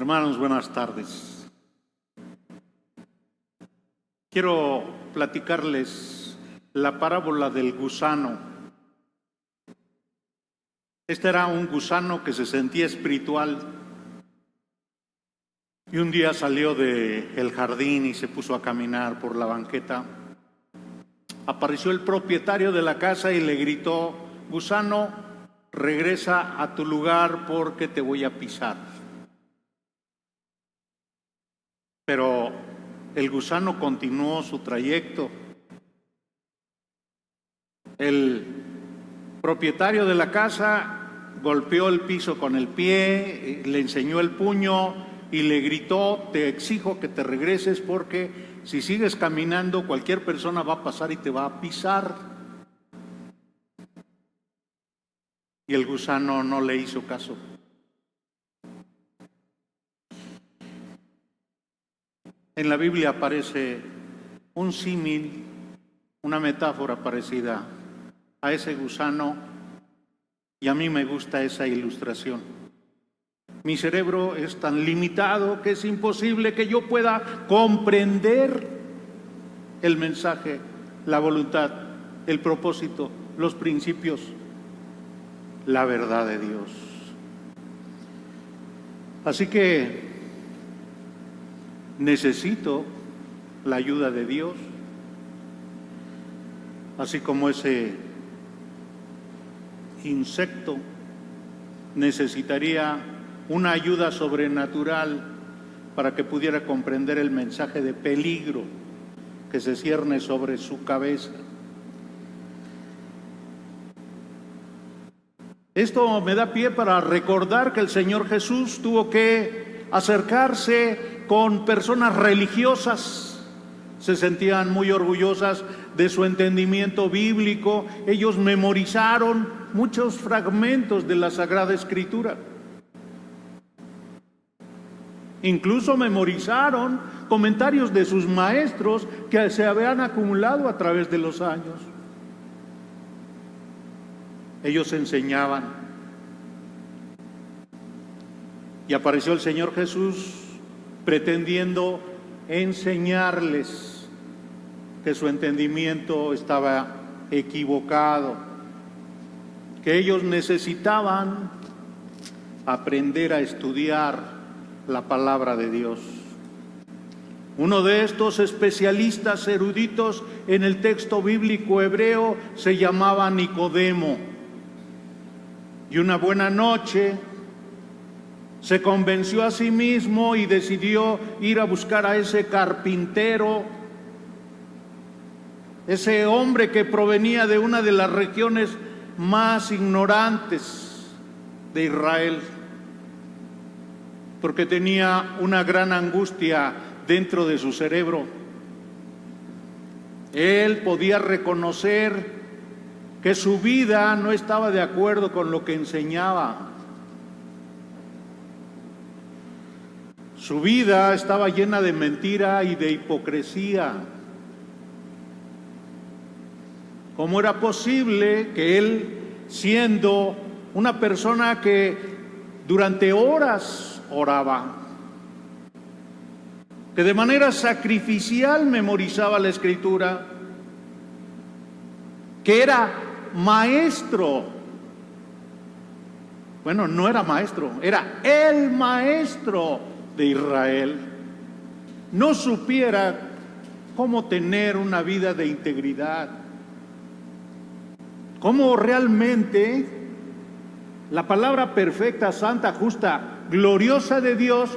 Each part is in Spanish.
Hermanos, buenas tardes. Quiero platicarles la parábola del gusano. Este era un gusano que se sentía espiritual y un día salió del jardín y se puso a caminar por la banqueta. Apareció el propietario de la casa y le gritó: gusano, regresa a tu lugar porque te voy a pisar. Pero el gusano continuó su trayecto. El propietario de la casa golpeó el piso con el pie, le enseñó el puño y le gritó: te exijo que te regreses porque si sigues caminando cualquier persona va a pasar y te va a pisar. Y el gusano no le hizo caso. En la Biblia aparece un símil, una metáfora parecida a ese gusano, y a mí me gusta esa ilustración. Mi cerebro es tan limitado que es imposible que yo pueda comprender el mensaje, la voluntad, el propósito, los principios, la verdad de Dios. Así que necesito la ayuda de Dios, así como ese insecto necesitaría una ayuda sobrenatural para que pudiera comprender el mensaje de peligro que se cierne sobre su cabeza. Esto me da pie para recordar que el Señor Jesús tuvo que acercarse con personas religiosas. Se sentían muy orgullosas de su entendimiento bíblico. Ellos memorizaron muchos fragmentos de la Sagrada Escritura. Incluso memorizaron comentarios de sus maestros que se habían acumulado a través de los años. Ellos enseñaban. Y apareció el Señor Jesús pretendiendo enseñarles que su entendimiento estaba equivocado, que ellos necesitaban aprender a estudiar la palabra de Dios. Uno de estos especialistas eruditos en el texto bíblico hebreo se llamaba Nicodemo. Y una buena noche se convenció a sí mismo y decidió ir a buscar a ese carpintero, ese hombre que provenía de una de las regiones más ignorantes de Israel, porque tenía una gran angustia dentro de su cerebro. Él podía reconocer que su vida no estaba de acuerdo con lo que enseñaba. Su vida estaba llena de mentira y de hipocresía. ¿Cómo era posible que él, siendo una persona que durante horas oraba, que de manera sacrificial memorizaba la Escritura, que era maestro? Bueno, no era maestro, era el maestro de Israel, no supiera cómo tener una vida de integridad, cómo realmente la palabra perfecta, santa, justa, gloriosa de Dios,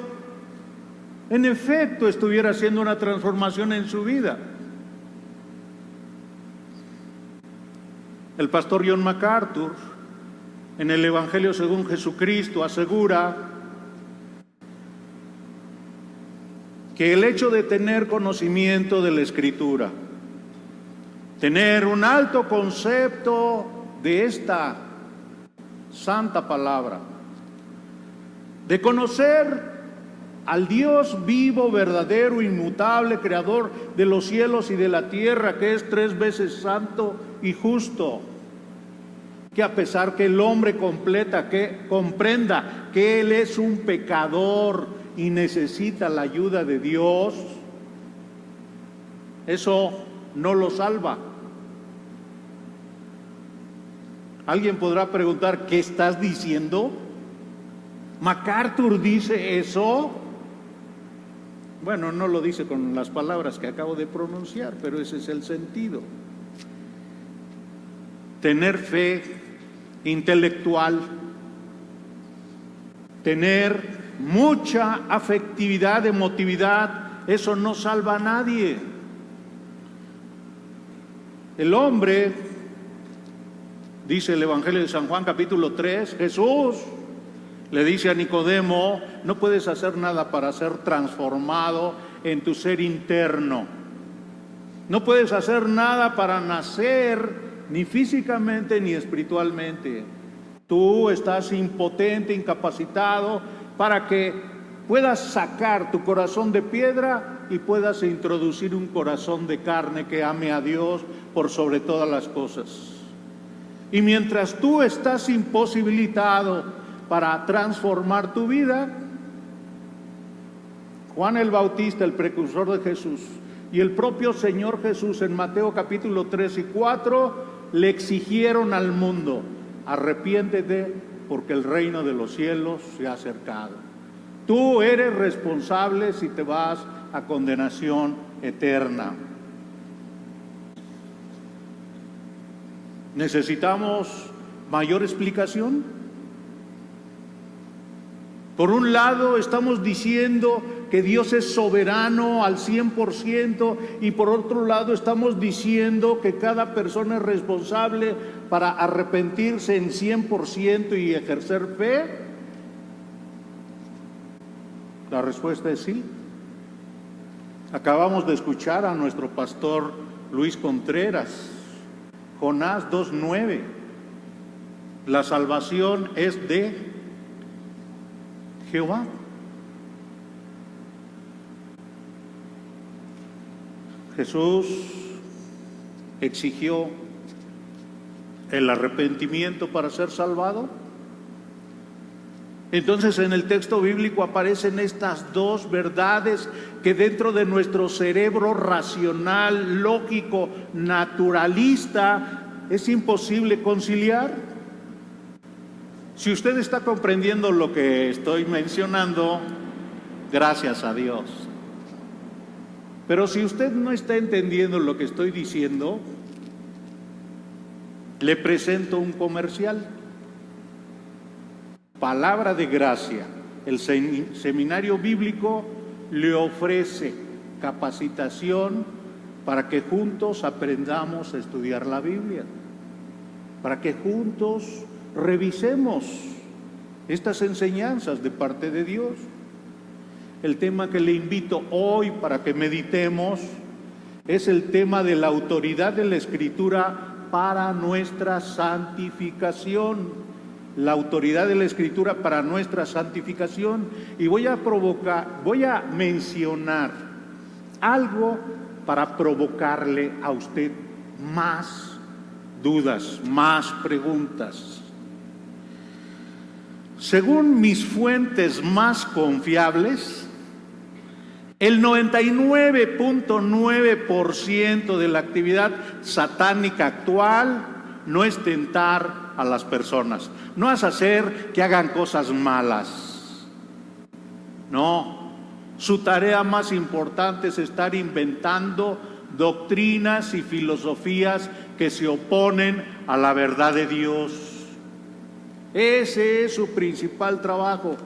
en efecto estuviera haciendo una transformación en su vida. El pastor John MacArthur, en el Evangelio según Jesucristo, asegura que el hecho de tener conocimiento de la Escritura, tener un alto concepto de esta santa palabra, de conocer al Dios vivo, verdadero, inmutable, creador de los cielos y de la tierra, que es 3 veces santo y justo, que a pesar que el hombre comprenda que Él es un pecador y necesita la ayuda de Dios, eso no lo salva. Alguien podrá preguntar, ¿qué estás diciendo? ¿MacArthur dice eso? Bueno, no lo dice con las palabras que acabo de pronunciar, pero ese es el sentido. Tener fe intelectual, tener mucha afectividad, emotividad, eso no salva a nadie. El hombre, dice el Evangelio de San Juan capítulo 3, Jesús le dice a Nicodemo, no puedes hacer nada para ser transformado en tu ser interno. No puedes hacer nada para nacer ni físicamente ni espiritualmente. Tú estás impotente, incapacitado para que puedas sacar tu corazón de piedra y puedas introducir un corazón de carne que ame a Dios por sobre todas las cosas. Y mientras tú estás imposibilitado para transformar tu vida, Juan el Bautista, el precursor de Jesús, y el propio Señor Jesús en Mateo capítulo 3 y 4 le exigieron al mundo: arrepiéntete porque el reino de los cielos se ha acercado. Tú eres responsable si te vas a condenación eterna. ¿Necesitamos mayor explicación? Por un lado estamos diciendo que Dios es soberano al 100% y por otro lado estamos diciendo que cada persona es responsable para arrepentirse en 100% y ejercer fe. La respuesta es sí. Acabamos de escuchar a nuestro pastor Luis Contreras, Jonás 2:9. La salvación es de Jehová. Jesús exigió el arrepentimiento para ser salvado. Entonces en el texto bíblico aparecen estas dos verdades que dentro de nuestro cerebro racional, lógico, naturalista, es imposible conciliar. Si usted está comprendiendo lo que estoy mencionando, gracias a Dios. Pero si usted no está entendiendo lo que estoy diciendo, le presento un comercial. Palabra de Gracia. El seminario bíblico le ofrece capacitación para que juntos aprendamos a estudiar la Biblia, para que juntos revisemos estas enseñanzas de parte de Dios. El tema que le invito hoy para que meditemos es el tema de la autoridad de la Escritura para nuestra santificación. La autoridad de la Escritura para nuestra santificación. Y voy a mencionar algo para provocarle a usted más dudas, más preguntas. Según mis fuentes más confiables, el 99.9% de la actividad satánica actual no es tentar a las personas, no es hacer que hagan cosas malas. No, su tarea más importante es estar inventando doctrinas y filosofías que se oponen a la verdad de Dios. Ese es su principal trabajo.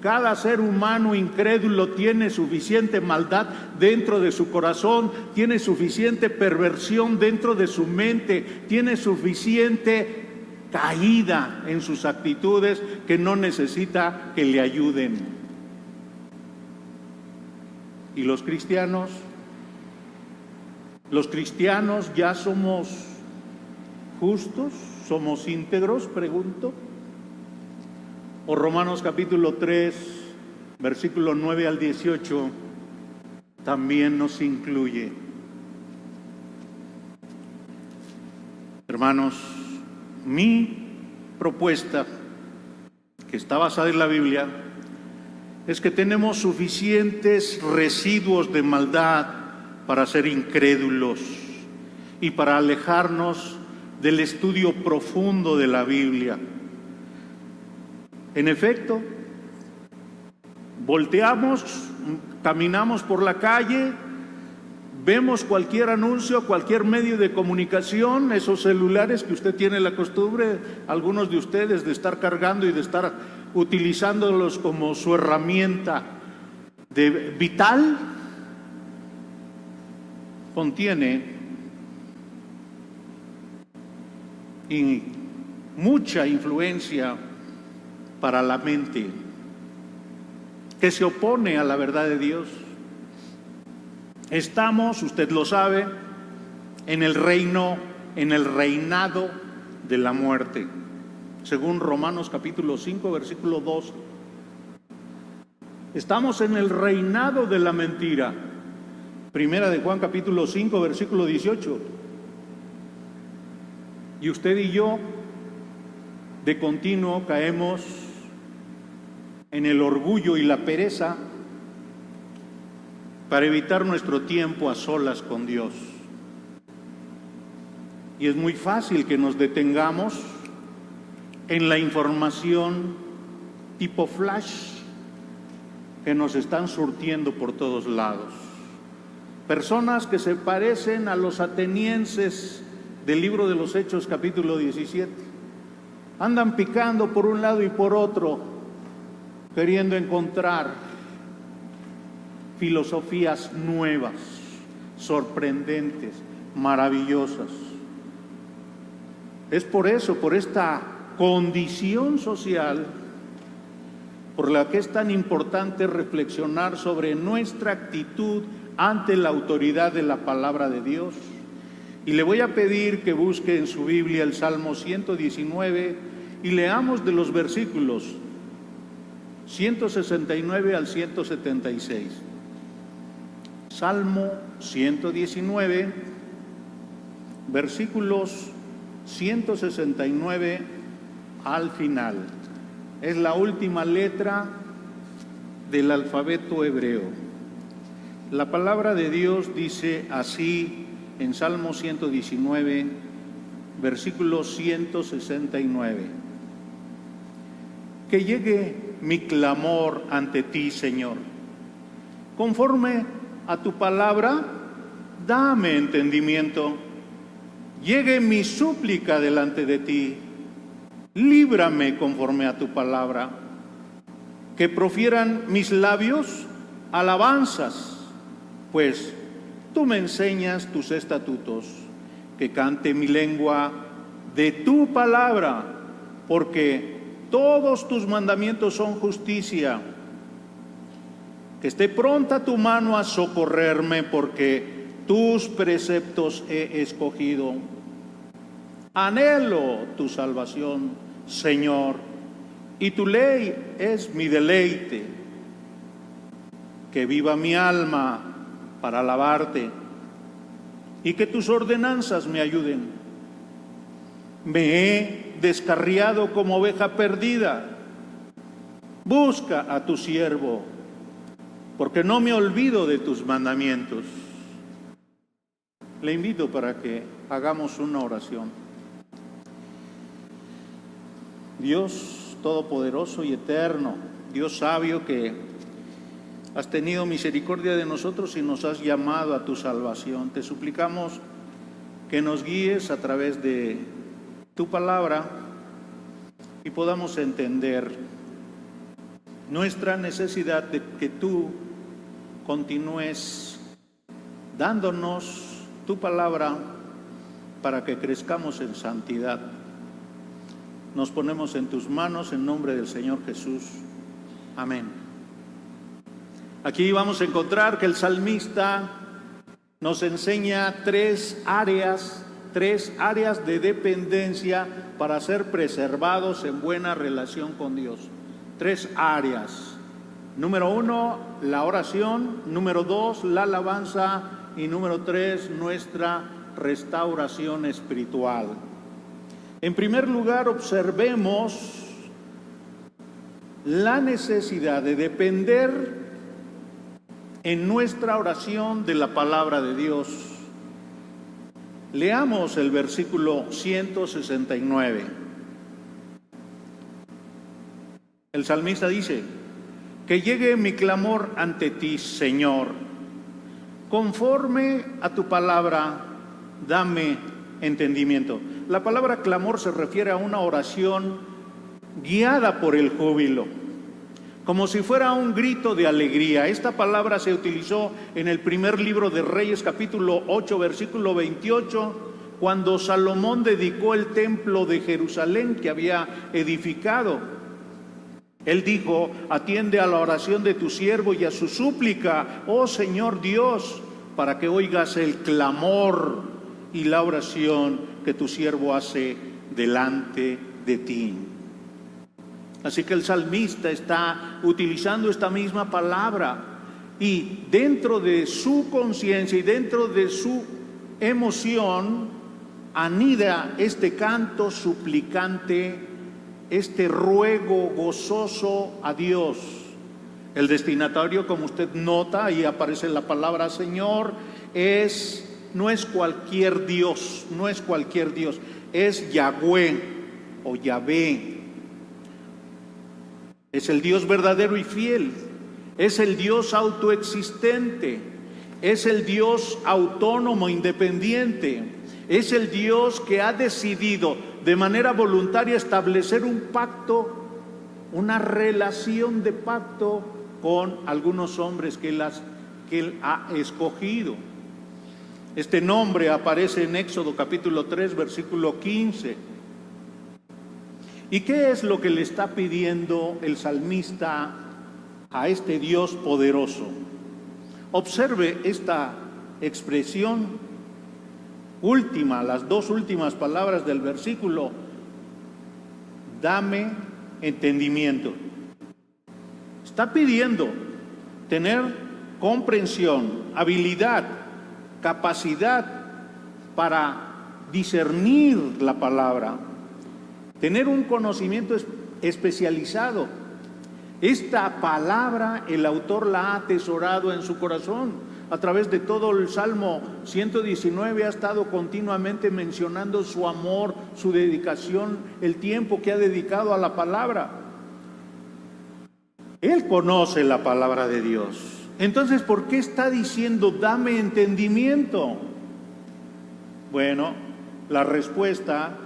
Cada ser humano incrédulo tiene suficiente maldad dentro de su corazón, tiene suficiente perversión dentro de su mente, tiene suficiente caída en sus actitudes que no necesita que le ayuden. ¿Y los cristianos? ¿Los cristianos ya somos justos? ¿Somos íntegros? Pregunto. O Romanos capítulo 3, versículo 9 al 18, también nos incluye. Hermanos, mi propuesta, que está basada en la Biblia, es que tenemos suficientes residuos de maldad para ser incrédulos y para alejarnos del estudio profundo de la Biblia. En efecto, volteamos, caminamos por la calle, vemos cualquier anuncio, cualquier medio de comunicación, esos celulares que usted tiene la costumbre, algunos de ustedes, de estar cargando y de estar utilizándolos como su herramienta vital, contiene mucha influencia para la mente que se opone a la verdad de Dios. Estamos, usted lo sabe, en el reinado de la muerte, según Romanos capítulo 5, versículo 2. Estamos en el reinado de la mentira. Primera de Juan capítulo 5, versículo 18. Y usted y yo, de continuo, caemos en el orgullo y la pereza para evitar nuestro tiempo a solas con Dios. Y es muy fácil que nos detengamos en la información tipo flash que nos están surtiendo por todos lados. Personas que se parecen a los atenienses del libro de los Hechos capítulo 17. Andan picando por un lado y por otro, queriendo encontrar filosofías nuevas, sorprendentes, maravillosas. Es por eso, por esta condición social, por la que es tan importante reflexionar sobre nuestra actitud ante la autoridad de la palabra de Dios. Y le voy a pedir que busque en su Biblia el Salmo 119 y leamos de los versículos 169 al 176. Salmo 119, versículos 169 al final. Es la última letra del alfabeto hebreo. La palabra de Dios dice así en Salmo 119, versículo 169. Que llegue mi clamor ante ti, Señor. Conforme a tu palabra, dame entendimiento. Llegue mi súplica delante de ti. Líbrame conforme a tu palabra. Que profieran mis labios alabanzas, pues tú me enseñas tus estatutos. Que cante mi lengua de tu palabra, porque todos tus mandamientos son justicia. Que esté pronta tu mano a socorrerme, porque tus preceptos he escogido. Anhelo tu salvación, Señor, y tu ley es mi deleite. Que viva mi alma para alabarte, y que tus ordenanzas me ayuden. Me he descarriado como oveja perdida. Busca a tu siervo, porque no me olvido de tus mandamientos. Le invito para que hagamos una oración. Dios todopoderoso y eterno, Dios sabio, que has tenido misericordia de nosotros y nos has llamado a tu salvación. Te suplicamos que nos guíes a través de tu palabra y podamos entender nuestra necesidad de que tú continúes dándonos tu palabra para que crezcamos en santidad. Nos ponemos en tus manos en nombre del Señor Jesús. Amén. Aquí vamos a encontrar que el salmista nos enseña tres áreas de dependencia para ser preservados en buena relación con Dios. Tres áreas. Número 1, la oración. Número 2, la alabanza. Y número 3, nuestra restauración espiritual. En primer lugar, observemos la necesidad de depender en nuestra oración de la palabra de Dios. Leamos el versículo 169. El salmista dice: que llegue mi clamor ante ti, Señor. Conforme a tu palabra, dame entendimiento. La palabra clamor se refiere a una oración guiada por el júbilo, como si fuera un grito de alegría. Esta palabra se utilizó en el primer libro de Reyes, capítulo 8, versículo 28, cuando Salomón dedicó el templo de Jerusalén que había edificado. Él dijo: atiende a la oración de tu siervo y a su súplica, oh Señor Dios, para que oigas el clamor y la oración que tu siervo hace delante de ti. Así que el salmista está utilizando esta misma palabra, y dentro de su conciencia y dentro de su emoción anida este canto suplicante, este ruego gozoso a Dios. El destinatario, como usted nota, ahí aparece la palabra Señor, no es cualquier Dios, no es cualquier Dios, es Yahweh o Yahvé. Es el Dios verdadero y fiel, es el Dios autoexistente, es el Dios autónomo, independiente, es el Dios que ha decidido de manera voluntaria establecer un pacto, una relación de pacto con algunos hombres que Él ha escogido. Este nombre aparece en Éxodo capítulo 3, versículo 15. ¿Y qué es lo que le está pidiendo el salmista a este Dios poderoso? Observe esta expresión última, las dos últimas palabras del versículo: dame entendimiento. Está pidiendo tener comprensión, habilidad, capacidad para discernir la palabra, tener un conocimiento especializado. Esta palabra el autor la ha atesorado en su corazón. A través de todo el Salmo 119 ha estado continuamente mencionando su amor, su dedicación, el tiempo que ha dedicado a la palabra. Él conoce la palabra de Dios. Entonces, ¿por qué está diciendo dame entendimiento? Bueno, la respuesta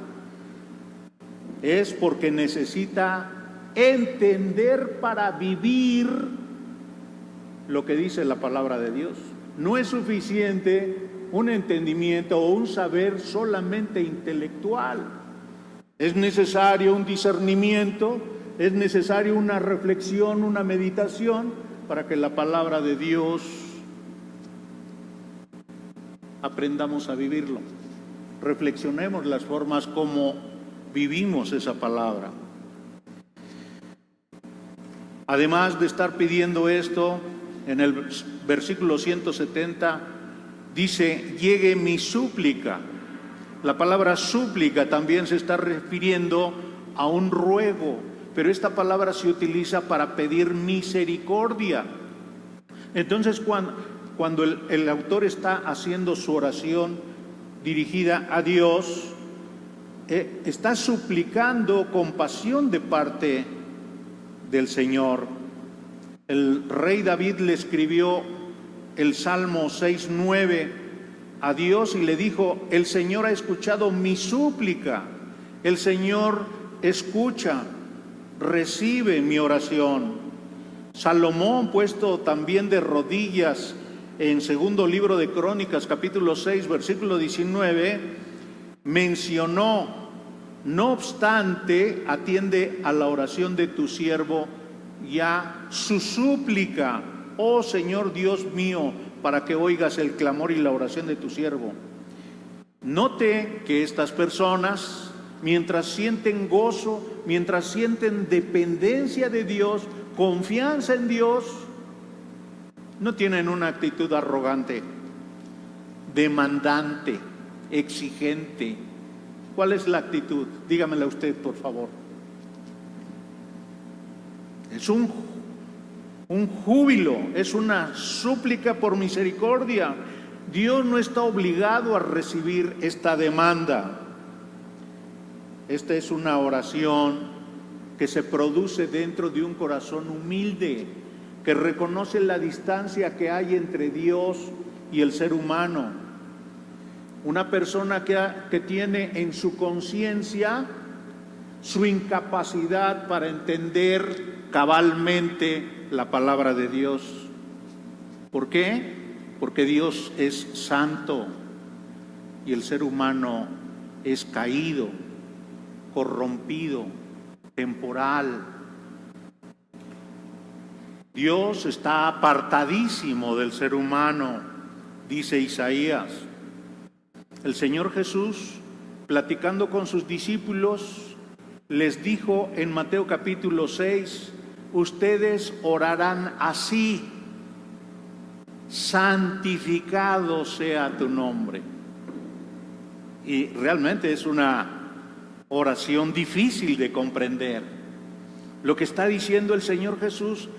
es porque necesita entender para vivir lo que dice la palabra de Dios. No es suficiente un entendimiento o un saber solamente intelectual. Es necesario un discernimiento, es necesario una reflexión, una meditación para que la palabra de Dios aprendamos a vivirlo. Reflexionemos las formas como vivimos esa palabra. Además de estar pidiendo esto, en el versículo 170 dice: llegue mi súplica. La palabra súplica también se está refiriendo a un ruego, pero esta palabra se utiliza para pedir misericordia. Entonces, cuando el autor está haciendo su oración dirigida a Dios, está suplicando compasión de parte del Señor. El rey David le escribió el Salmo 6:9 a Dios y le dijo: el Señor ha escuchado mi súplica, el Señor escucha, recibe mi oración. Salomón, puesto también de rodillas en segundo libro de Crónicas, capítulo 6, versículo 19, mencionó: no obstante, atiende a la oración de tu siervo y a su súplica, oh Señor Dios mío, para que oigas el clamor y la oración de tu siervo. Note que estas personas, mientras sienten gozo, mientras sienten dependencia de Dios, confianza en Dios, no tienen una actitud arrogante, demandante, exigente. ¿Cuál es la actitud? Dígamela usted, por favor. Es un júbilo, es una súplica por misericordia. Dios no está obligado a recibir esta demanda. Esta es una oración que se produce dentro de un corazón humilde, que reconoce la distancia que hay entre Dios y el ser humano. Una persona que tiene en su conciencia su incapacidad para entender cabalmente la palabra de Dios. ¿Por qué? Porque Dios es santo y el ser humano es caído, corrompido, temporal. Dios está apartadísimo del ser humano, dice Isaías. El Señor Jesús, platicando con sus discípulos, les dijo en Mateo capítulo 6, ustedes orarán así: santificado sea tu nombre. Y realmente es una oración difícil de comprender. Lo que está diciendo el Señor Jesús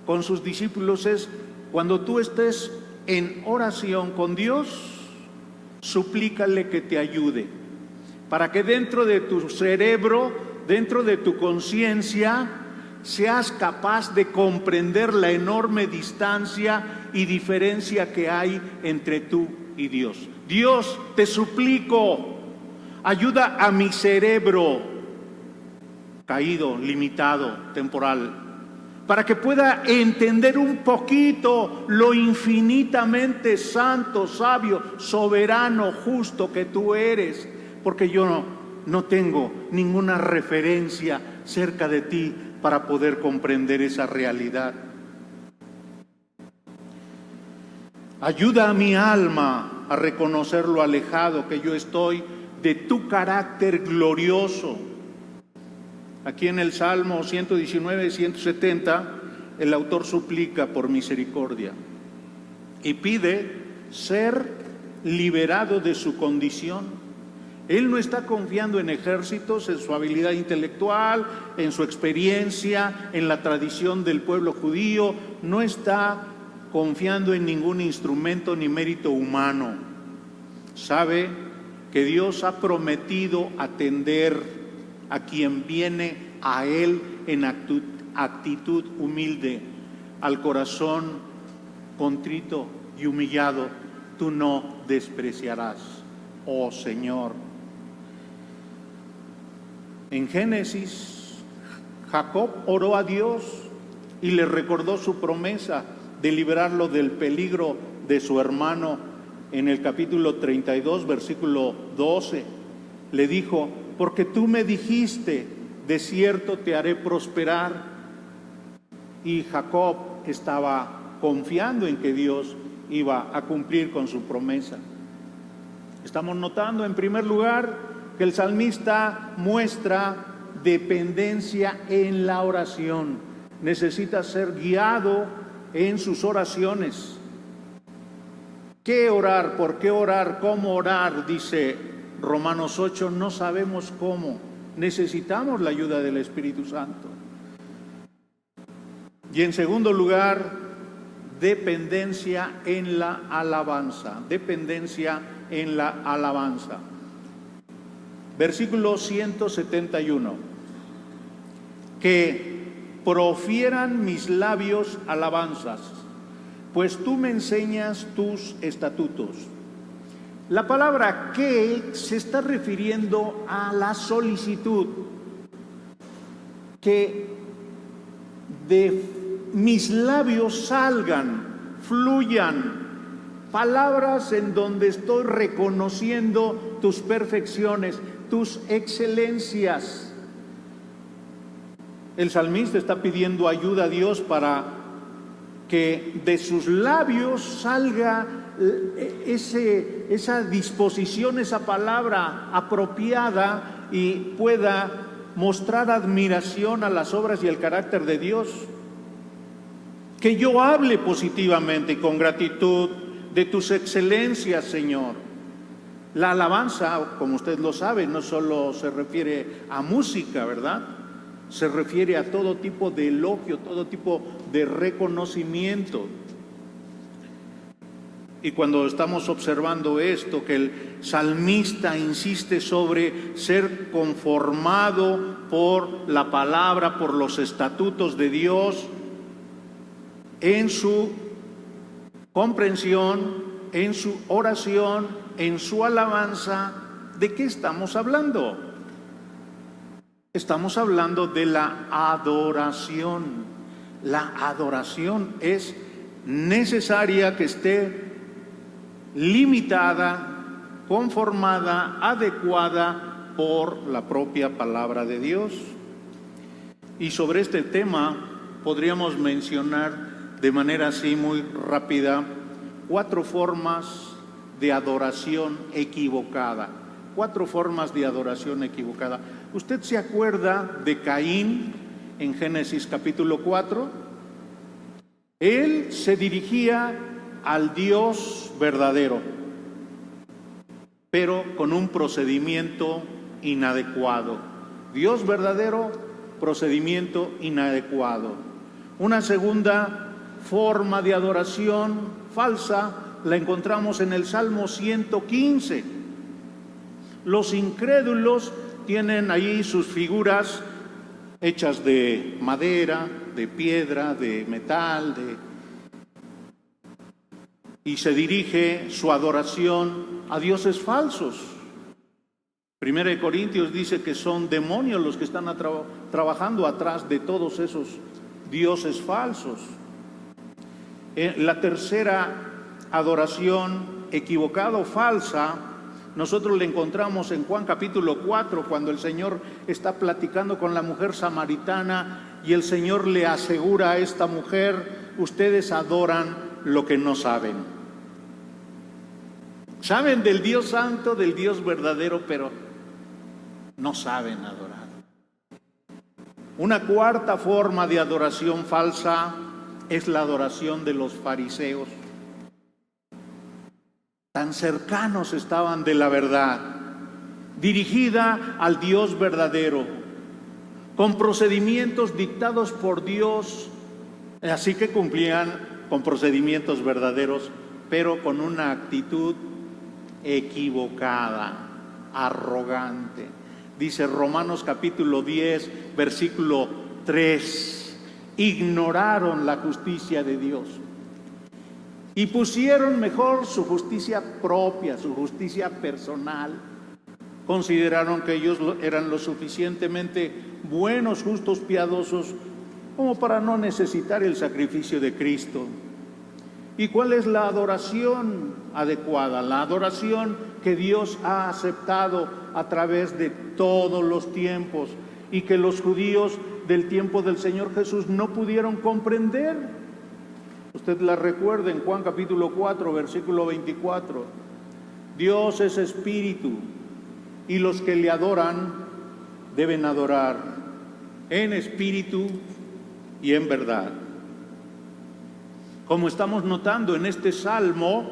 con sus discípulos es: cuando tú estés en oración con Dios, suplícale que te ayude, para que dentro de tu cerebro, dentro de tu conciencia, seas capaz de comprender la enorme distancia y diferencia que hay entre tú y Dios. Dios, te suplico, ayuda a mi cerebro caído, limitado, temporal, para que pueda entender un poquito lo infinitamente santo, sabio, soberano, justo que tú eres, porque yo no tengo ninguna referencia cerca de ti para poder comprender esa realidad. Ayuda a mi alma a reconocer lo alejado que yo estoy de tu carácter glorioso. Aquí en el Salmo 119, 170, el autor suplica por misericordia y pide ser liberado de su condición. Él no está confiando en ejércitos, en su habilidad intelectual, en su experiencia, en la tradición del pueblo judío. No está confiando en ningún instrumento ni mérito humano. Sabe que Dios ha prometido atender a quien viene a Él en actitud humilde, al corazón contrito y humillado, tú no despreciarás, oh Señor. En Génesis, Jacob oró a Dios y le recordó su promesa de librarlo del peligro de su hermano. En el capítulo 32, versículo 12, le dijo: porque tú me dijiste, de cierto te haré prosperar. Y Jacob estaba confiando en que Dios iba a cumplir con su promesa. Estamos notando, en primer lugar, que el salmista muestra dependencia en la oración. Necesita ser guiado en sus oraciones. ¿Qué orar? ¿Por qué orar? ¿Cómo orar? Dice Romanos 8, no sabemos cómo. Necesitamos la ayuda del Espíritu Santo. Y en segundo lugar, dependencia en la alabanza. Dependencia en la alabanza. Versículo 171. Que profieran mis labios alabanzas, pues tú me enseñas tus estatutos. La palabra que se está refiriendo a la solicitud, que de mis labios salgan, fluyan palabras en donde estoy reconociendo tus perfecciones, tus excelencias. El salmista está pidiendo ayuda a Dios para que de sus labios salga esa disposición, esa palabra apropiada, y pueda mostrar admiración a las obras y el carácter de Dios. Que yo hable positivamente y con gratitud de tus excelencias, Señor. La alabanza, como usted lo sabe, no solo se refiere a música, ¿verdad? se refiere a todo tipo de elogio, todo tipo de reconocimiento. Y cuando estamos observando esto, que el salmista insiste sobre ser conformado por la palabra, por los estatutos de Dios, en su comprensión, en su oración, en su alabanza, ¿de qué estamos hablando? Estamos hablando de la adoración. La adoración es necesaria que esté limitada, conformada, adecuada por la propia palabra de Dios. Y sobre este tema podríamos mencionar de manera así muy rápida 4 formas de adoración equivocada. 4 formas de adoración equivocada. ¿Usted se acuerda de Caín en Génesis capítulo 4? Él se dirigía al Dios verdadero, pero con un procedimiento inadecuado. Dios verdadero, procedimiento inadecuado. Una segunda forma de adoración falsa la encontramos en el Salmo 115. Los incrédulos tienen ahí sus figuras hechas de madera, de piedra, de metal, y se dirige su adoración a dioses falsos. 1 Corintios dice que son demonios los que están trabajando atrás de todos esos dioses falsos. La tercera adoración equivocada o falsa, nosotros la encontramos en Juan capítulo 4, cuando el Señor está platicando con la mujer samaritana y el Señor le asegura a esta mujer: ustedes adoran lo que no saben. Saben del Dios santo, del Dios verdadero, pero no saben adorar. Una cuarta forma de adoración falsa es la adoración de los fariseos. Tan cercanos estaban de la verdad, dirigida al Dios verdadero, con procedimientos dictados por Dios, así que cumplían con procedimientos verdaderos, pero con una actitud equivocada, arrogante. Dice Romanos capítulo 10, versículo 3, ignoraron la justicia de Dios y pusieron mejor su justicia propia, su justicia personal. Consideraron que ellos eran lo suficientemente buenos, justos, piadosos, como para no necesitar el sacrificio de Cristo. ¿Y cuál es la adoración adecuada? La adoración que Dios ha aceptado a través de todos los tiempos y que los judíos del tiempo del Señor Jesús no pudieron comprender. Usted la recuerda en Juan capítulo 4, versículo 24. Dios es espíritu y los que le adoran deben adorar en espíritu y en verdad. Como estamos notando en este salmo,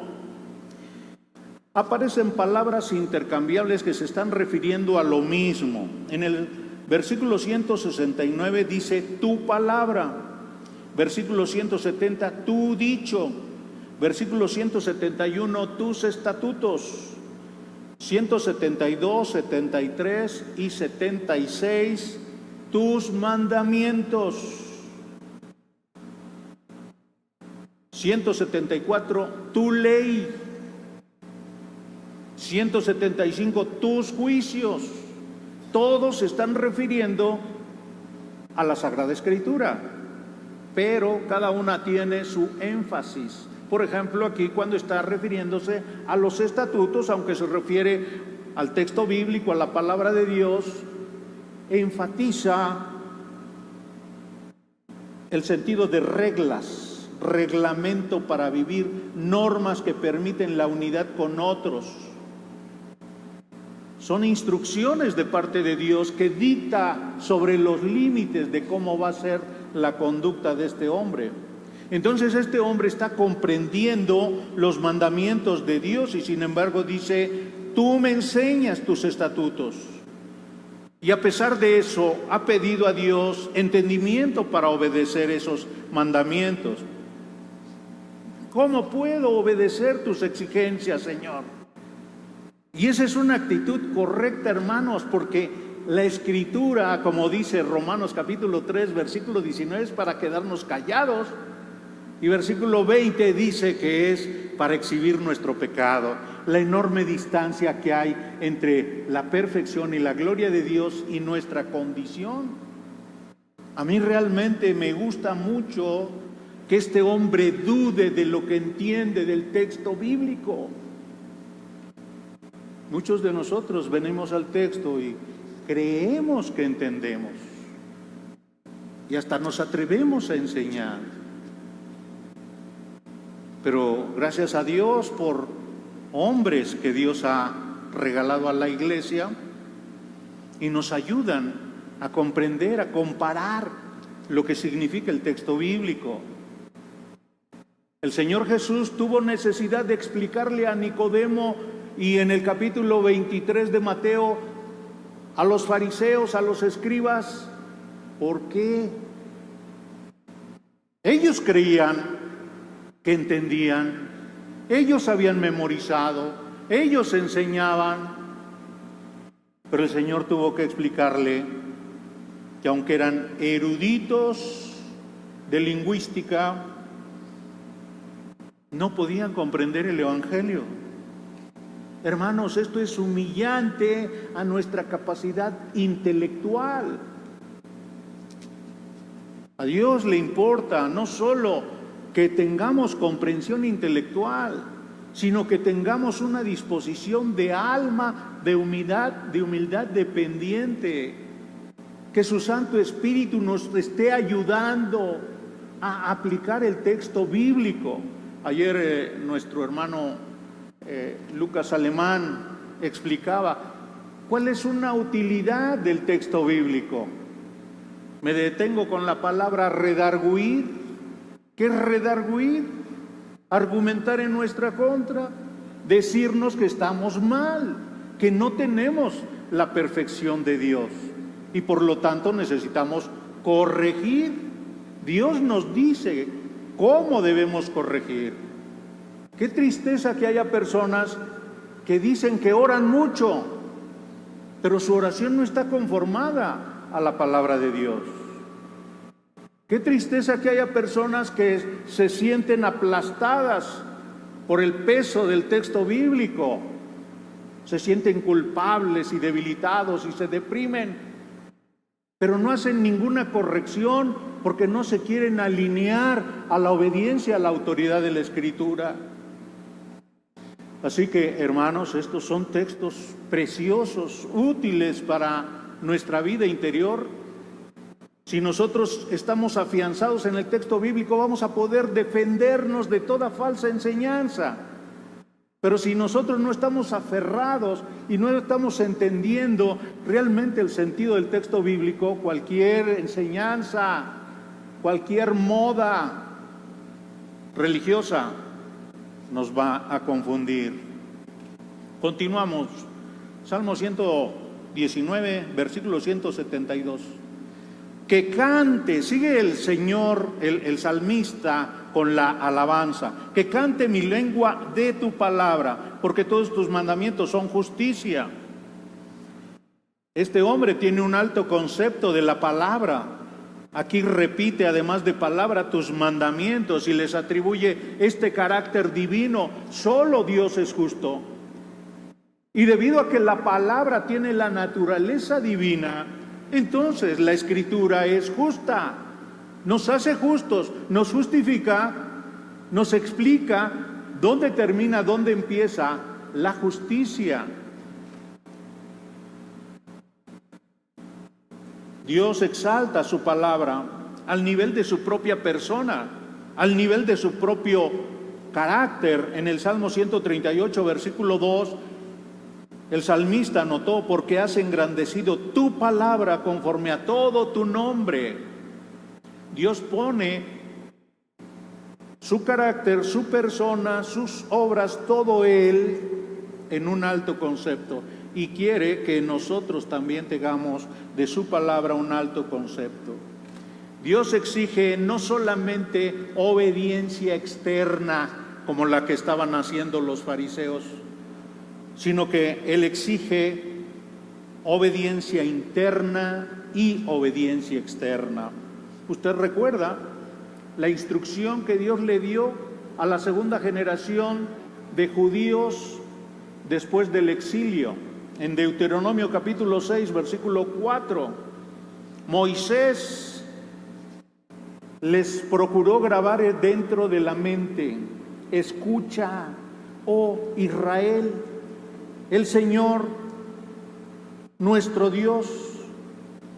aparecen palabras intercambiables que se están refiriendo a lo mismo. En el versículo 169 dice tu palabra. Versículo 170, tu dicho. Versículo 171, tus estatutos. 172, 73 y 76, tus mandamientos. 174, tu ley. 175, tus juicios. Todos se están refiriendo a la Sagrada Escritura, pero cada una tiene su énfasis. Por ejemplo, aquí cuando está refiriéndose a los estatutos, aunque se refiere al texto bíblico, a la palabra de Dios, enfatiza el sentido de reglas, reglamento para vivir, normas que permiten la unidad con otros. Son instrucciones de parte de Dios que dicta sobre los límites de cómo va a ser la conducta de este hombre. Entonces este hombre está comprendiendo los mandamientos de Dios y sin embargo dice, tú me enseñas tus estatutos. Y a pesar de eso, ha pedido a Dios entendimiento para obedecer esos mandamientos. ¿Cómo puedo obedecer tus exigencias, Señor? Y esa es una actitud correcta, hermanos, porque la Escritura, como dice Romanos capítulo 3, versículo 19, es para quedarnos callados. Y versículo 20 dice que es para exhibir nuestro pecado, la enorme distancia que hay entre la perfección y la gloria de Dios y nuestra condición. A mí realmente me gusta mucho que este hombre dude de lo que entiende del texto bíblico. Muchos de nosotros venimos al texto y creemos que entendemos y hasta nos atrevemos a enseñar. Pero gracias a Dios por hombres que Dios ha regalado a la iglesia y nos ayudan a comprender, a comparar lo que significa el texto bíblico. El Señor Jesús tuvo necesidad de explicarle a Nicodemo y en el capítulo 23 de Mateo a los fariseos, a los escribas, ¿por qué? Ellos creían que entendían, ellos habían memorizado, ellos enseñaban, pero el Señor tuvo que explicarle que aunque eran eruditos de lingüística, no podían comprender el Evangelio. Hermanos, esto es humillante a nuestra capacidad intelectual. A Dios le importa no solo que tengamos comprensión intelectual, sino que tengamos una disposición de alma, de humildad dependiente, que su Santo Espíritu nos esté ayudando a aplicar el texto bíblico. Ayer nuestro hermano Lucas Alemán explicaba cuál es una utilidad del texto bíblico. Me detengo con la palabra redarguir. ¿Qué es redarguir? Argumentar en nuestra contra, decirnos que estamos mal, que no tenemos la perfección de Dios y por lo tanto necesitamos corregir. Dios nos dice cómo debemos corregir. Qué tristeza que haya personas que dicen que oran mucho, pero su oración no está conformada a la palabra de Dios. Qué tristeza que haya personas que se sienten aplastadas por el peso del texto bíblico, se sienten culpables y debilitados y se deprimen, pero no hacen ninguna corrección porque no se quieren alinear a la obediencia a la autoridad de la Escritura. Así que, hermanos, estos son textos preciosos, útiles para nuestra vida interior. Si nosotros estamos afianzados en el texto bíblico, vamos a poder defendernos de toda falsa enseñanza. Pero si nosotros no estamos aferrados y no estamos entendiendo realmente el sentido del texto bíblico, cualquier enseñanza, cualquier moda religiosa nos va a confundir. Continuamos. Salmo 119, versículo 172. Que cante, sigue el Señor, el salmista con la alabanza, que cante mi lengua de tu palabra, porque todos tus mandamientos son justicia. Este hombre tiene un alto concepto de la palabra. Aquí repite, además de palabra, tus mandamientos y les atribuye este carácter divino. Solo Dios es justo. Y debido a que la palabra tiene la naturaleza divina, entonces la Escritura es justa, nos hace justos, nos justifica, nos explica dónde termina, dónde empieza la justicia. Dios exalta su palabra al nivel de su propia persona, al nivel de su propio carácter. En el Salmo 138, versículo 2, el salmista anotó, porque has engrandecido tu palabra conforme a todo tu nombre. Dios pone su carácter, su persona, sus obras, todo Él en un alto concepto. y quiere que nosotros también tengamos de su palabra un alto concepto. Dios exige no solamente obediencia externa como la que estaban haciendo los fariseos, sino que Él exige obediencia interna y obediencia externa. Usted recuerda la instrucción que Dios le dio a la segunda generación de judíos después del exilio. En Deuteronomio capítulo 6, versículo 4, Moisés les procuró grabar dentro de la mente: escucha, oh Israel, el Señor, nuestro Dios,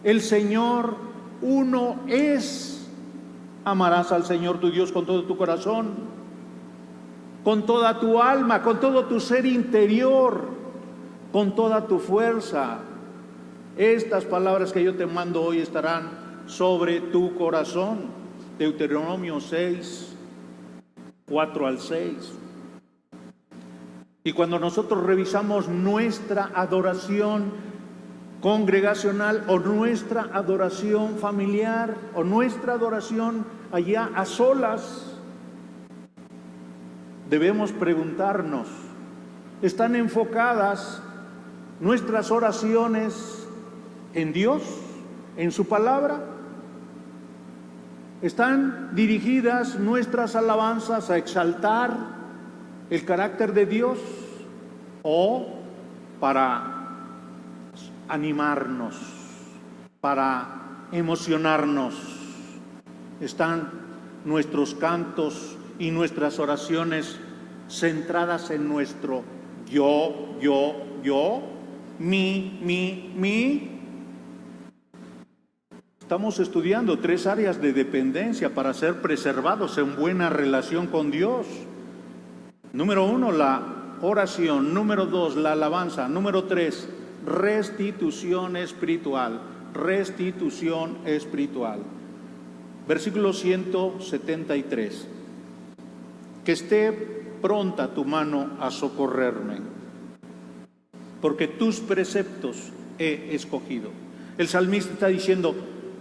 el Señor uno es. Amarás al Señor tu Dios con todo tu corazón, con toda tu alma, con todo tu ser interior, con toda tu fuerza. Estas palabras que yo te mando hoy estarán sobre tu corazón. Deuteronomio 6, 4 al 6. Y cuando nosotros revisamos nuestra adoración congregacional o nuestra adoración familiar o nuestra adoración allá a solas, debemos preguntarnos: ¿están enfocadas nuestras oraciones en Dios, en su palabra? ¿Están dirigidas nuestras alabanzas a exaltar el carácter de Dios o para animarnos, para emocionarnos? ¿Están nuestros cantos y nuestras oraciones centradas en nuestro yo, mi? Estamos estudiando 3 áreas de dependencia para ser preservados en buena relación con Dios. Número 1, la oración. Número 2, la alabanza. Número 3, restitución espiritual. Restitución espiritual. Versículo 173. Que esté pronta tu mano a socorrerme, porque tus preceptos he escogido. El salmista está diciendo: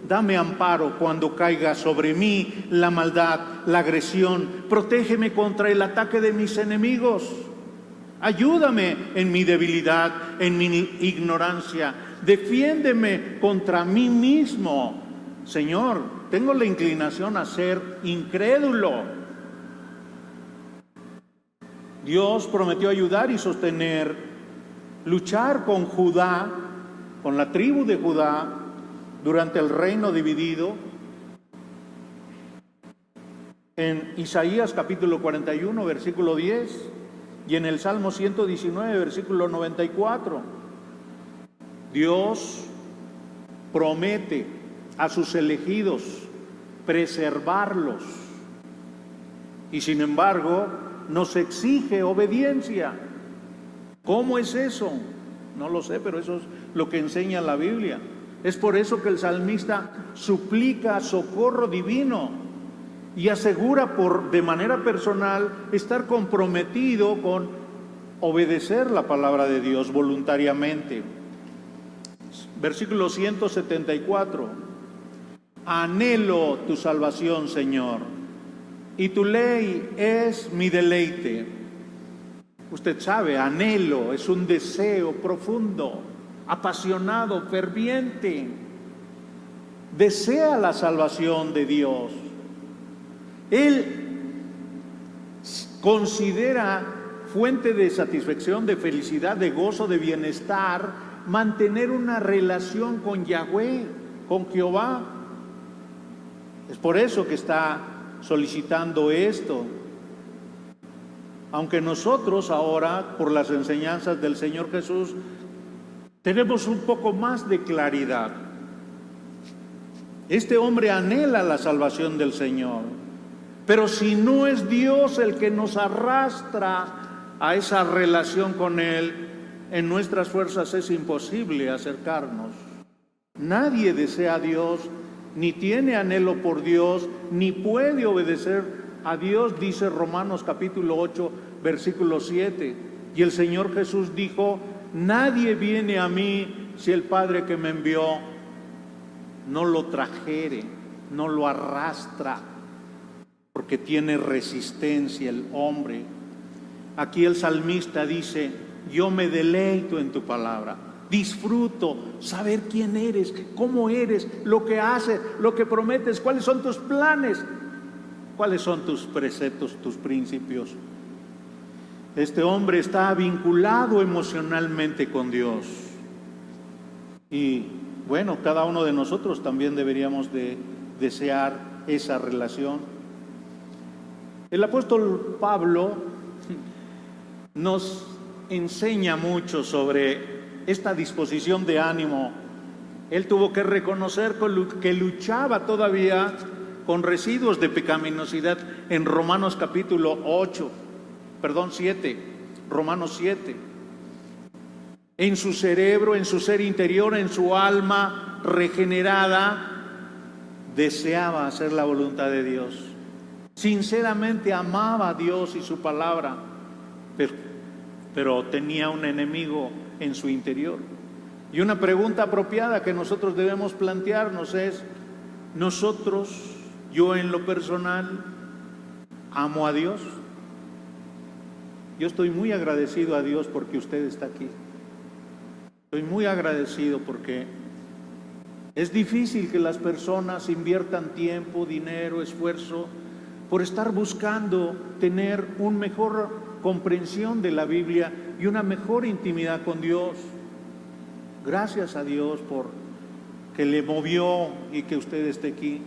dame amparo cuando caiga sobre mí la maldad, la agresión. Protégeme contra el ataque de mis enemigos. Ayúdame en mi debilidad, en mi ignorancia. Defiéndeme contra mí mismo. Señor, tengo la inclinación a ser incrédulo. Dios prometió ayudar y sostener, luchar con Judá, con la tribu de Judá, durante el reino dividido. En Isaías capítulo 41, versículo 10, y en el Salmo 119, versículo 94, Dios promete a sus elegidos preservarlos, y sin embargo nos exige obediencia. ¿Cómo es eso? No lo sé, pero eso es lo que enseña la Biblia. Es por eso que el salmista suplica socorro divino y asegura de manera personal estar comprometido con obedecer la palabra de Dios voluntariamente. Versículo 174. Anhelo tu salvación, Señor, y tu ley es mi deleite. Usted sabe, anhelo es un deseo profundo, apasionado, ferviente. Desea la salvación de Dios. Él considera fuente de satisfacción, de felicidad, de gozo, de bienestar, mantener una relación con Yahweh, con Jehová. Es por eso que está solicitando esto. Aunque nosotros ahora, por las enseñanzas del Señor Jesús, tenemos un poco más de claridad. Este hombre anhela la salvación del Señor, pero si no es Dios el que nos arrastra a esa relación con Él, en nuestras fuerzas es imposible acercarnos. Nadie desea a Dios, ni tiene anhelo por Dios, ni puede obedecer a Dios, dice Romanos capítulo 8, versículo 7. Y el Señor Jesús dijo nadie viene a mí si el Padre que me envió no lo trajere, no lo arrastra, porque tiene resistencia el hombre. Aquí el salmista dice: yo me deleito en tu palabra, disfruto saber quién eres, cómo eres, lo que haces, lo que prometes, cuáles son tus planes, cuáles son tus preceptos, tus principios. Este hombre está vinculado emocionalmente con Dios. Y bueno, cada uno de nosotros también deberíamos de desear esa relación. El apóstol Pablo nos enseña mucho sobre esta disposición de ánimo. Él tuvo que reconocer que luchaba todavía con residuos de pecaminosidad en Romanos capítulo 7, Romanos 7. En su cerebro, en su ser interior, en su alma regenerada, deseaba hacer la voluntad de Dios. Sinceramente amaba a Dios y su palabra, pero tenía un enemigo en su interior. Y una pregunta apropiada que nosotros debemos plantearnos es: ¿nosotros, yo en lo personal, amo a Dios? Yo estoy muy agradecido a Dios porque usted está aquí. Estoy muy agradecido porque es difícil que las personas inviertan tiempo, dinero, esfuerzo por estar buscando tener una mejor comprensión de la Biblia y una mejor intimidad con Dios. Gracias a Dios por que le movió y que usted esté aquí.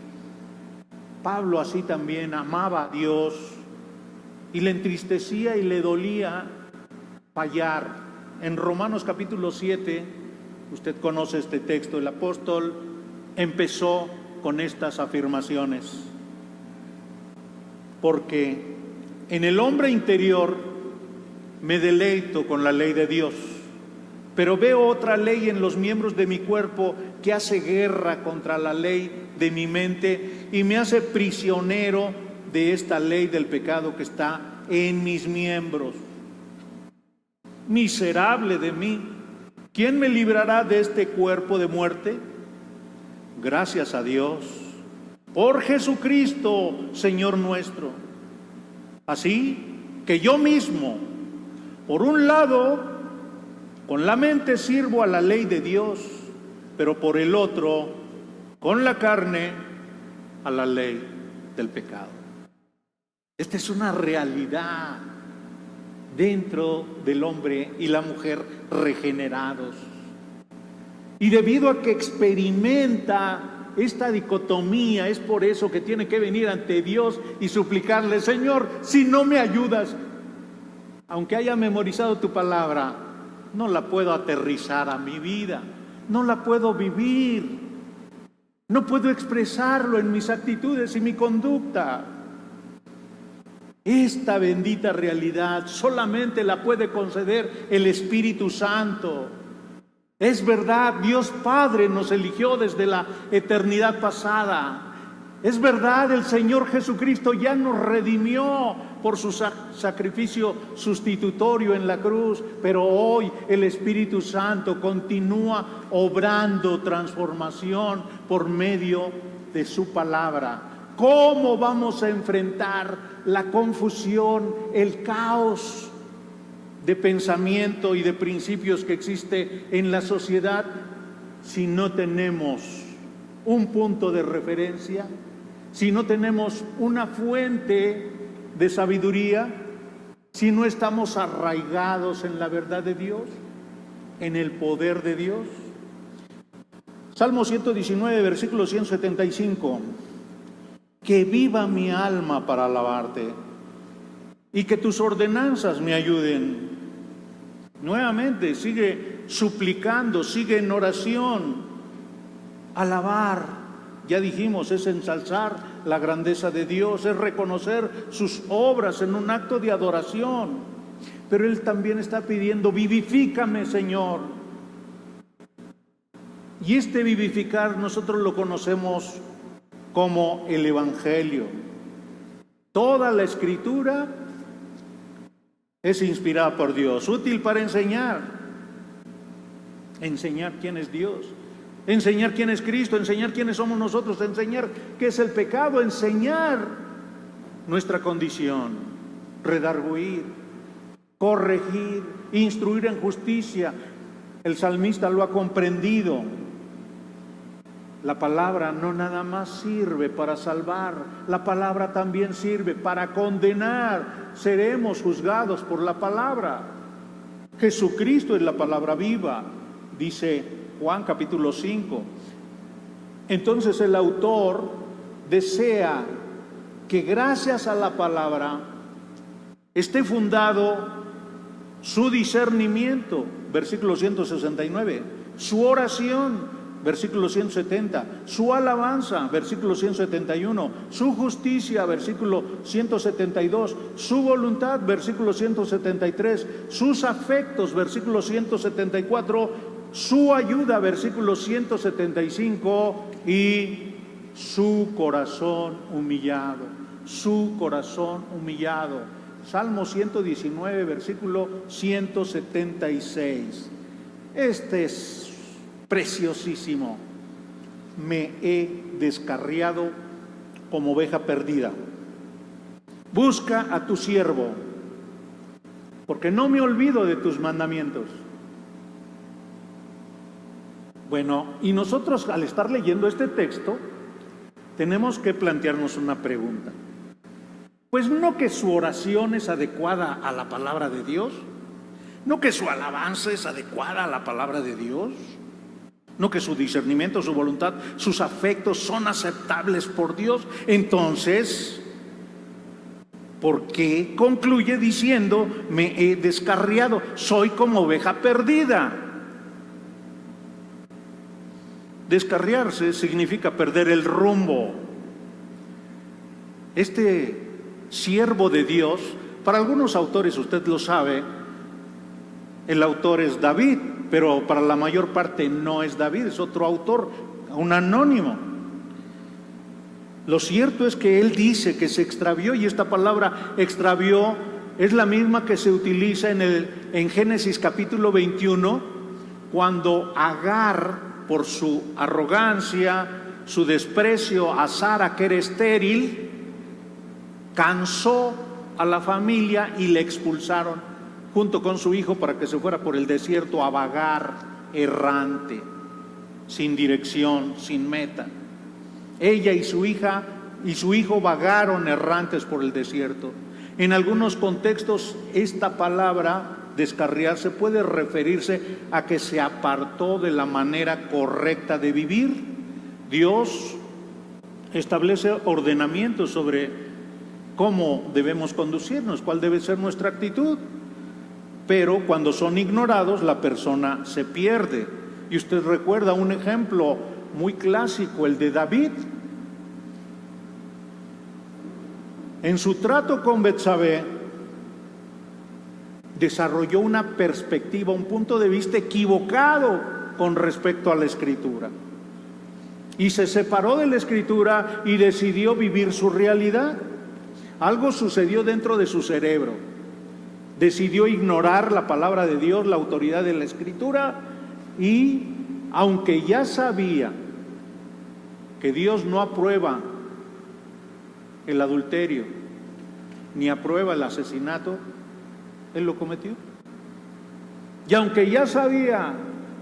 Pablo así también amaba a Dios y le entristecía y le dolía fallar. En Romanos capítulo 7, usted conoce este texto, el apóstol empezó con estas afirmaciones: porque en el hombre interior me deleito con la ley de Dios, pero veo otra ley en los miembros de mi cuerpo que hace guerra contra la ley de mi mente y me hace prisionero de esta ley del pecado que está en mis miembros. Miserable de mí, ¿quién me librará de este cuerpo de muerte? Gracias a Dios por Jesucristo, Señor nuestro. Así que yo mismo, por un lado, con la mente sirvo a la ley de Dios, pero por el otro, con la carne, a la ley del pecado. Esta es una realidad dentro del hombre y la mujer regenerados. Y debido a que experimenta esta dicotomía, es por eso que tiene que venir ante Dios y suplicarle: Señor, si no me ayudas, aunque haya memorizado tu palabra, no la puedo aterrizar a mi vida, no la puedo vivir, no puedo expresarlo en mis actitudes y mi conducta. Esta bendita realidad solamente la puede conceder el Espíritu Santo. Es verdad, Dios Padre nos eligió desde la eternidad pasada. Es verdad, el Señor Jesucristo ya nos redimió por su sacrificio sustitutorio en la cruz, pero hoy el Espíritu Santo continúa obrando transformación por medio de su palabra. ¿Cómo vamos a enfrentar la confusión, el caos de pensamiento y de principios que existe en la sociedad si no tenemos un punto de referencia, si no tenemos una fuente de sabiduría, si no estamos arraigados en la verdad de Dios, en el poder de Dios? Salmo 119, versículo 175. Que viva mi alma para alabarte y que tus ordenanzas me ayuden. Nuevamente sigue suplicando, sigue en oración. Alabar, ya dijimos, es ensalzar la grandeza de Dios, es reconocer sus obras en un acto de adoración. Pero Él también está pidiendo: vivifícame, Señor. Y este vivificar nosotros lo conocemos como el Evangelio. Toda la Escritura es inspirada por Dios, útil para enseñar, enseñar quién es Dios, enseñar quién es Cristo, enseñar quiénes somos nosotros, enseñar qué es el pecado, enseñar nuestra condición, redarguir, corregir, instruir en justicia. El salmista lo ha comprendido. La palabra no nada más sirve para salvar, la palabra también sirve para condenar. Seremos juzgados por la palabra. Jesucristo es la palabra viva, dice Juan capítulo 5. Entonces el autor desea que gracias a la palabra esté fundado su discernimiento, versículo 169, su oración, versículo 170, su alabanza, versículo 171, su justicia, versículo 172, su voluntad, versículo 173, sus afectos, versículo 174, su ayuda, versículo 175, y su corazón humillado, su corazón humillado. Salmo 119, versículo 176. Este es preciosísimo. Me he descarriado como oveja perdida. Busca a tu siervo, porque no me olvido de tus mandamientos. Bueno, y nosotros al estar leyendo este texto, tenemos que plantearnos una pregunta. Pues no que su oración es adecuada a la palabra de Dios, no que su alabanza es adecuada a la palabra de Dios, no que su discernimiento, su voluntad, sus afectos son aceptables por Dios. Entonces, ¿por qué concluye diciendo me he descarriado? Soy como oveja perdida. Descarriarse significa perder el rumbo. Este siervo de Dios, para algunos autores, usted lo sabe, el autor es David, pero para la mayor parte no es David, es otro autor, un anónimo. Lo cierto es que él dice que se extravió, y esta palabra extravió es la misma que se utiliza en Génesis capítulo 21, cuando Agar, por su arrogancia, su desprecio a Sara, que era estéril, cansó a la familia y le expulsaron junto con su hijo para que se fuera por el desierto a vagar errante, sin dirección, sin meta. Ella y su hija y su hijo vagaron errantes por el desierto. En algunos contextos esta palabra descarriarse puede referirse a que se apartó de la manera correcta de vivir. Dios establece ordenamientos sobre cómo debemos conducirnos, cuál debe ser nuestra actitud. Pero cuando son ignorados, la persona se pierde. Y usted recuerda un ejemplo muy clásico, el de David. En su trato con Betsabé, desarrolló una perspectiva, un punto de vista equivocado con respecto a la Escritura. Y se separó de la Escritura y decidió vivir su realidad. Algo sucedió dentro de su cerebro. Decidió ignorar la palabra de Dios, la autoridad de la Escritura, y aunque ya sabía que Dios no aprueba el adulterio ni aprueba el asesinato, él lo cometió. Y aunque ya sabía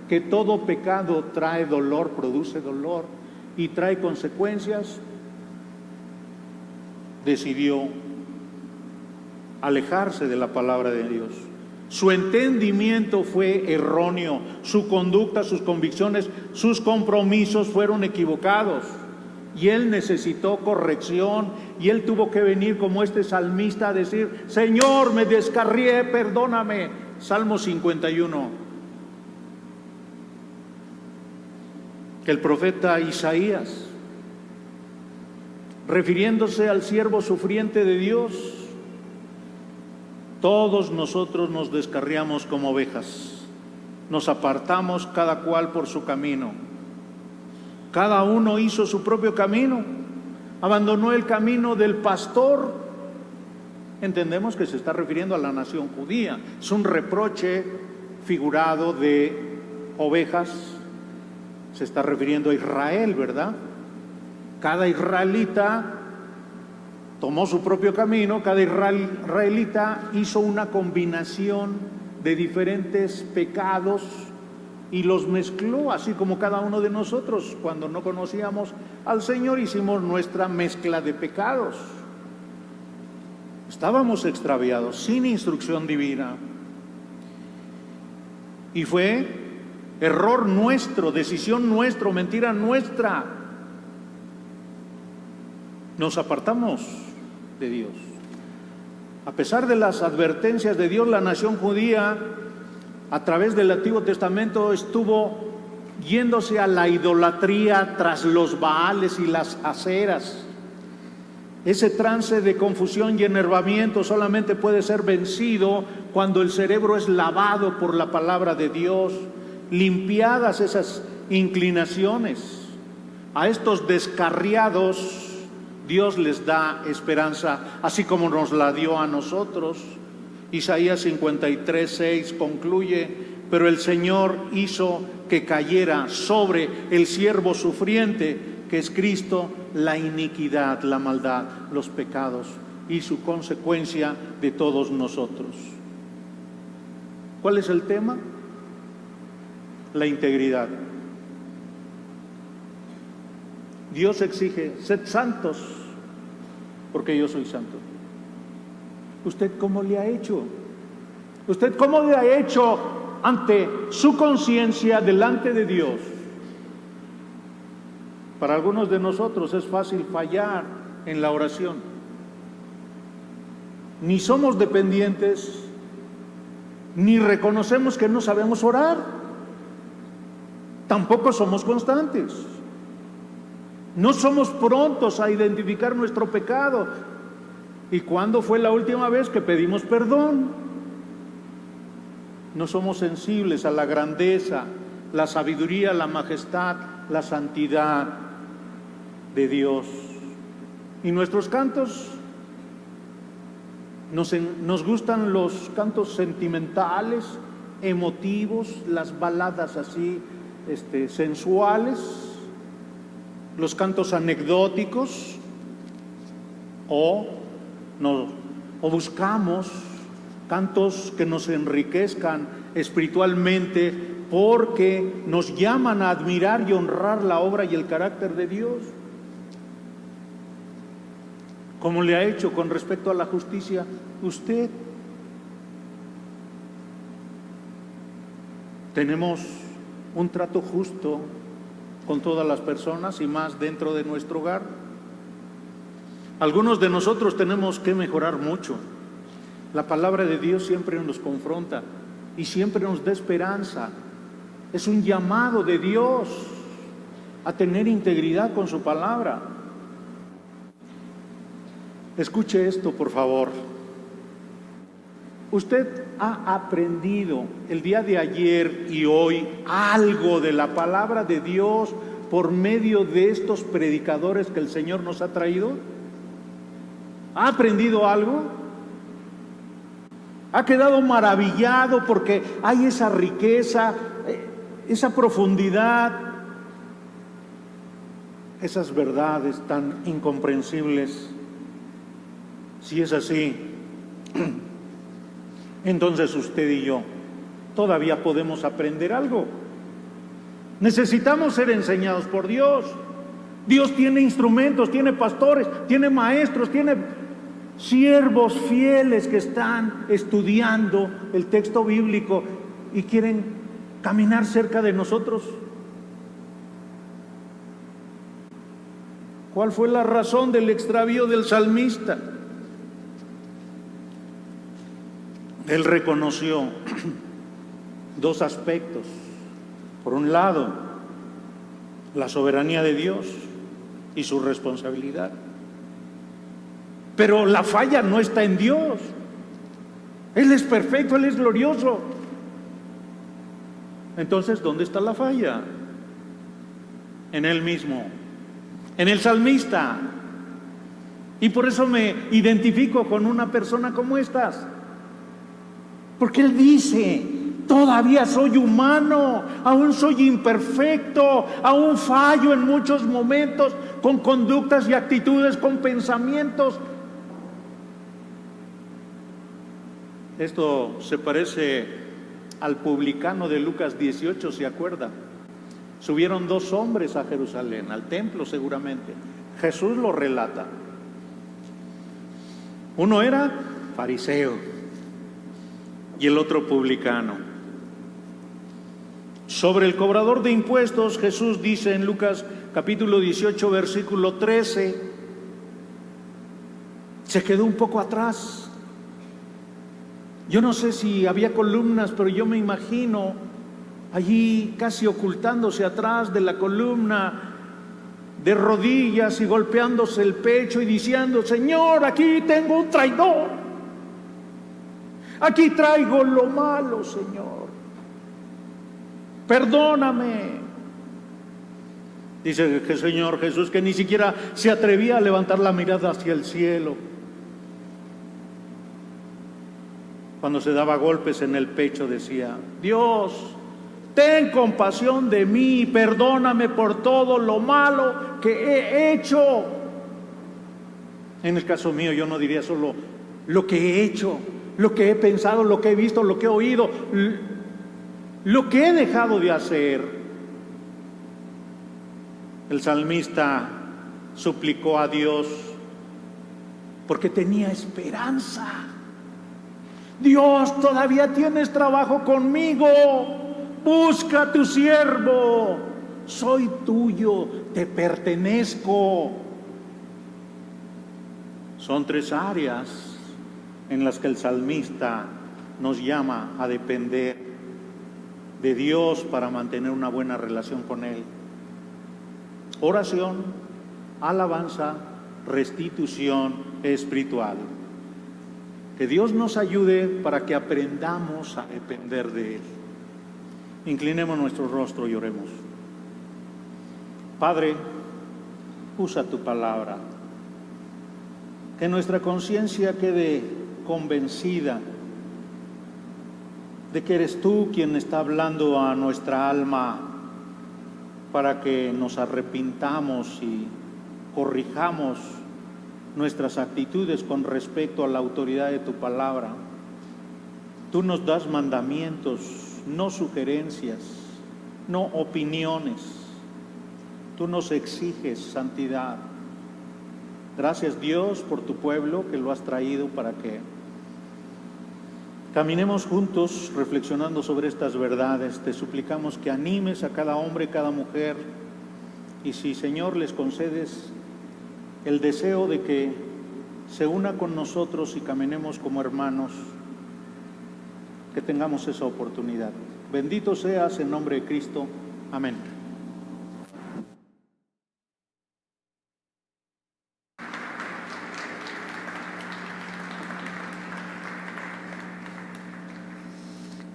que todo pecado trae dolor, produce dolor y trae consecuencias, decidió alejarse de la palabra de Dios. Su entendimiento fue erróneo, su conducta, sus convicciones, sus compromisos fueron equivocados. Y él necesitó corrección, y él tuvo que venir como este salmista a decir: Señor, me descarrié, perdóname. Salmo 51. Que el profeta Isaías, refiriéndose al siervo sufriente de Dios: todos nosotros nos descarriamos como ovejas, nos apartamos cada cual por su camino. Cada uno hizo su propio camino, abandonó el camino del pastor. Entendemos que se está refiriendo a la nación judía. Es un reproche figurado de ovejas, se está refiriendo a Israel, ¿verdad? Cada israelita tomó su propio camino, cada israelita hizo una combinación de diferentes pecados y los mezcló, así como cada uno de nosotros, cuando no conocíamos al Señor, hicimos nuestra mezcla de pecados. Estábamos extraviados, sin instrucción divina. Y fue error nuestro, decisión nuestra, mentira nuestra. Nos apartamos de Dios. A pesar de las advertencias de Dios, la nación judía, a través del Antiguo Testamento, estuvo yéndose a la idolatría tras los Baales y las Aseras. Ese trance de confusión y enervamiento solamente puede ser vencido cuando el cerebro es lavado por la palabra de Dios, limpiadas esas inclinaciones. A estos descarriados Dios les da esperanza, así como nos la dio a nosotros. Isaías 53:6 concluye: pero el Señor hizo que cayera sobre el siervo sufriente, que es Cristo, la iniquidad, la maldad, los pecados y su consecuencia de todos nosotros. ¿Cuál es el tema? La integridad. Dios exige: sed santos, porque yo soy santo. ¿Usted cómo le ha hecho? ¿Usted cómo le ha hecho ante su conciencia delante de Dios? Para algunos de nosotros es fácil fallar en la oración. Ni somos dependientes, ni reconocemos que no sabemos orar. Tampoco somos constantes. No somos prontos a identificar nuestro pecado. ¿Y cuándo fue la última vez que pedimos perdón? No somos sensibles a la grandeza, la sabiduría, la majestad, la santidad de Dios. Y nuestros cantos, nos gustan los cantos sentimentales, emotivos, las baladas así sensuales, los cantos anecdóticos, o buscamos cantos que nos enriquezcan espiritualmente, porque nos llaman a admirar y honrar la obra y el carácter de Dios. ¿Cómo le ha hecho con respecto a la justicia usted? ¿Tenemos un trato justo con todas las personas y más dentro de nuestro hogar? Algunos de nosotros tenemos que mejorar mucho. La palabra de Dios siempre nos confronta y siempre nos da esperanza. Es un llamado de Dios a tener integridad con su palabra. Escuche esto, por favor. ¿Usted ha aprendido el día de ayer y hoy algo de la palabra de Dios por medio de estos predicadores que el Señor nos ha traído? ¿Ha aprendido algo? ¿Ha quedado maravillado porque hay esa riqueza, esa profundidad, esas verdades tan incomprensibles? Si es así, entonces usted y yo todavía podemos aprender algo. Necesitamos ser enseñados por Dios. Dios tiene instrumentos, tiene pastores, tiene maestros, tiene siervos fieles que están estudiando el texto bíblico y quieren caminar cerca de nosotros. ¿Cuál fue la razón del extravío del salmista? Él reconoció dos aspectos. Por un lado, la soberanía de Dios y su responsabilidad. Pero la falla no está en Dios. Él es perfecto, Él es glorioso. Entonces, ¿dónde está la falla? En Él mismo, en el salmista. Y por eso me identifico con una persona como estas. Porque él dice: Todavía soy humano, aún soy imperfecto, aún fallo en muchos momentos con conductas y actitudes, con pensamientos. Esto se parece al publicano de Lucas 18, ¿se acuerda? Subieron 2 hombres a Jerusalén, al templo seguramente. Jesús lo relata. Uno era fariseo y el otro publicano. Sobre el cobrador de impuestos, Jesús dice en Lucas capítulo 18, versículo 13, se quedó un poco atrás. Yo no sé si había columnas, pero yo me imagino allí casi ocultándose atrás de la columna, de rodillas y golpeándose el pecho y diciendo: Señor, aquí tengo un traidor, aquí traigo lo malo, Señor, perdóname. Dice que el Señor Jesús que ni siquiera se atrevía a levantar la mirada hacia el cielo. Cuando se daba golpes en el pecho decía: Dios, ten compasión de mí, perdóname por todo lo malo que he hecho. En el caso mío yo no diría solo lo que he hecho, lo que he pensado, lo que he visto, lo que he oído, lo que he dejado de hacer. El salmista suplicó a Dios porque tenía esperanza. Dios, todavía tienes trabajo conmigo. Busca a tu siervo. Soy tuyo, te pertenezco. Son 3 áreas en las que el salmista nos llama a depender de Dios para mantener una buena relación con Él. Oración, alabanza, restitución espiritual. Que Dios nos ayude para que aprendamos a depender de Él. Inclinemos nuestro rostro y oremos. Padre, usa tu palabra. Que nuestra conciencia quede convencida de que eres tú quien está hablando a nuestra alma para que nos arrepintamos y corrijamos nuestras actitudes con respecto a la autoridad de tu palabra. Tú nos das mandamientos, no sugerencias, no opiniones. Tú nos exiges santidad. Gracias, Dios, por tu pueblo que lo has traído para que caminemos juntos reflexionando sobre estas verdades. Te suplicamos que animes a cada hombre, cada mujer, y si, Señor, les concedes el deseo de que se una con nosotros y caminemos como hermanos, que tengamos esa oportunidad. Bendito seas en nombre de Cristo. Amén.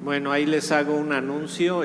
Bueno, ahí les hago un anuncio.